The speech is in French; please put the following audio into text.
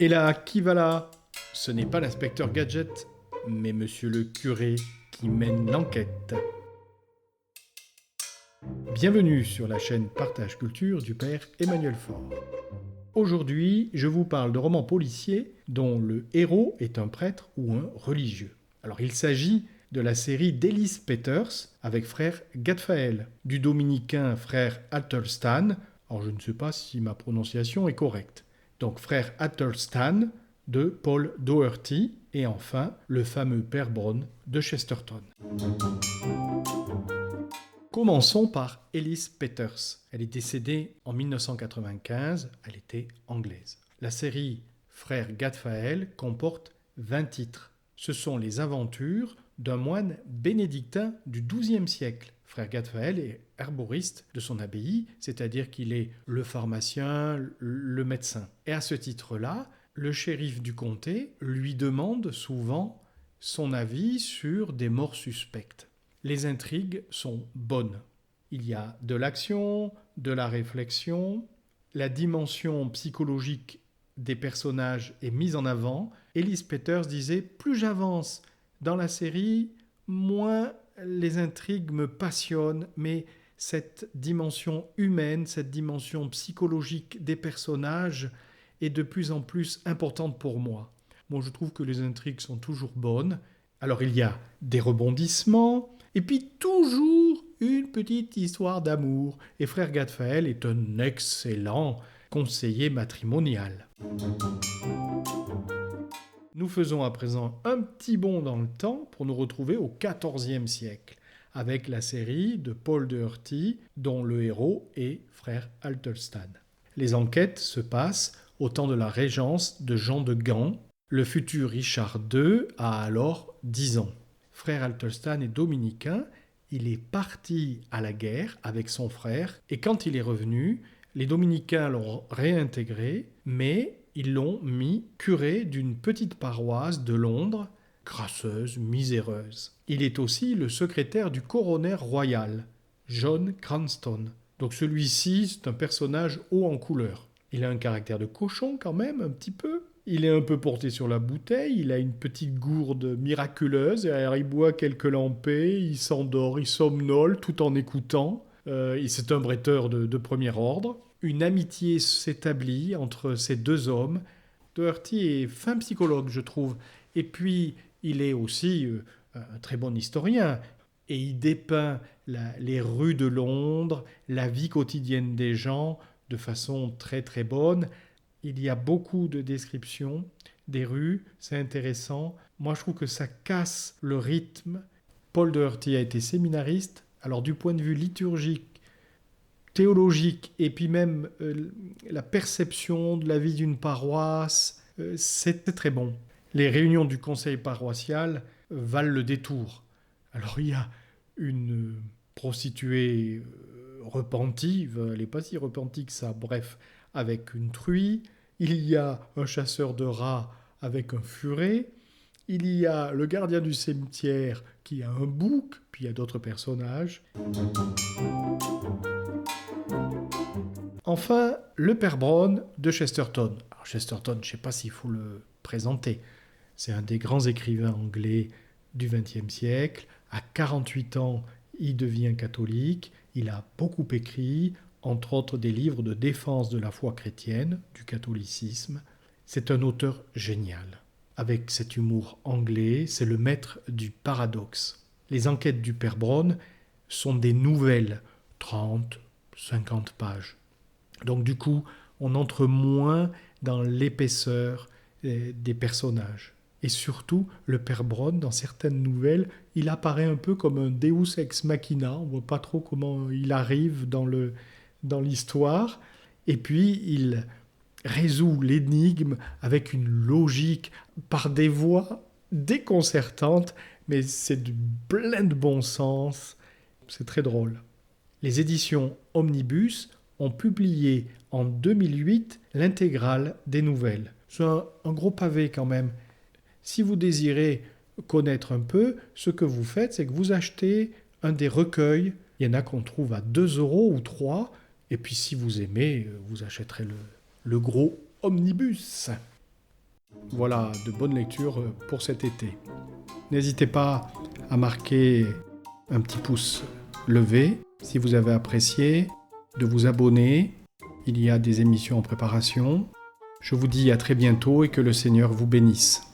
Et là, qui va là? Ce n'est pas l'inspecteur Gadget, mais monsieur le curé qui mène l'enquête. Bienvenue sur la chaîne Partage Culture du père Emmanuel Faure. Aujourd'hui, je vous parle de romans policiers dont le héros est un prêtre ou un religieux. Alors il s'agit de la série d'Elise Peters avec frère Gadfael, du dominicain frère Athelstan. Alors je ne sais pas si ma prononciation est correcte. Donc frère Athelstan de Paul Doherty et enfin le fameux père Brown de Chesterton. Commençons par Elise Peters. Elle est décédée en 1995, elle était anglaise. La série Frère Gadfael comporte 20 titres. Ce sont les aventures d'un moine bénédictin du XIIe siècle. Frère Gadfael est herboriste de son abbaye, c'est-à-dire qu'il est le pharmacien, le médecin. Et à ce titre-là, le shérif du comté lui demande souvent son avis sur des morts suspectes. Les intrigues sont bonnes. Il y a de l'action, de la réflexion, la dimension psychologique des personnages est mise en avant. Elise Peters disait « Plus j'avance dans la série, moins les intrigues me passionnent, mais cette dimension humaine, cette dimension psychologique des personnages est de plus en plus importante pour moi. » Moi, je trouve que les intrigues sont toujours bonnes. Alors, il y a des rebondissements, et puis toujours une petite histoire d'amour. Et frère Gadfael est un excellent conseiller matrimonial. Nous faisons à présent un petit bond dans le temps pour nous retrouver au XIVe siècle, avec la série de Paul Doherty, dont le héros est frère Athelstan. Les enquêtes se passent au temps de la régence de Jean de Gand. Le futur Richard II a alors 10 ans. Frère Athelstan est dominicain, il est parti à la guerre avec son frère et quand il est revenu, les dominicains l'ont réintégré, mais ils l'ont mis curé d'une petite paroisse de Londres, crasseuse, miséreuse. Il est aussi le secrétaire du coroner royal, John Cranston. Donc celui-ci, c'est un personnage haut en couleur. Il a un caractère de cochon quand même, un petit peu. Il est un peu porté sur la bouteille, il a une petite gourde miraculeuse, et alors il boit quelques lampées, il s'endort, il somnole tout en écoutant. C'est un bretteur de premier ordre. Une amitié s'établit entre ces deux hommes. Doherty est fin psychologue, je trouve. Et puis, il est aussi un très bon historien. Et il dépeint les rues de Londres, la vie quotidienne des gens, de façon très très bonne. Il y a beaucoup de descriptions des rues, c'est intéressant. Moi, je trouve que ça casse le rythme. Paul Doherty a été séminariste. Alors, du point de vue liturgique, théologique, et puis même la perception de la vie d'une paroisse, c'est très bon. Les réunions du conseil paroissial valent le détour. Alors, il y a une prostituée repentie, elle n'est pas si repentie que ça, bref, avec une truie. Il y a un chasseur de rats avec un furet. Il y a le gardien du cimetière qui a un bouc, puis il y a d'autres personnages. Enfin, le père Brown de Chesterton. Alors Chesterton, je ne sais pas s'il faut le présenter. C'est un des grands écrivains anglais du XXe siècle. À 48 ans, il devient catholique. Il a beaucoup écrit, entre autres des livres de défense de la foi chrétienne, du catholicisme. C'est un auteur génial. Avec cet humour anglais, c'est le maître du paradoxe. Les enquêtes du père Brown sont des nouvelles, 30, 50 pages. Donc du coup, on entre moins dans l'épaisseur des personnages. Et surtout, le père Brown, dans certaines nouvelles, il apparaît un peu comme un Deus ex machina. On ne voit pas trop comment il arrive dans l'histoire. Et puis, il résout l'énigme avec une logique, par des voies déconcertantes, mais c'est plein de bon sens. C'est très drôle. Les éditions Omnibus ont publié en 2008 l'intégrale des nouvelles. C'est un gros pavé quand même. Si vous désirez connaître un peu, ce que vous faites, c'est que vous achetez un des recueils. Il y en a qu'on trouve à 2 € ou 3. Et puis si vous aimez, vous achèterez le gros omnibus. Voilà, de bonnes lectures pour cet été. N'hésitez pas à marquer un petit pouce levé si vous avez apprécié, de vous abonner. Il y a des émissions en préparation. Je vous dis à très bientôt et que le Seigneur vous bénisse.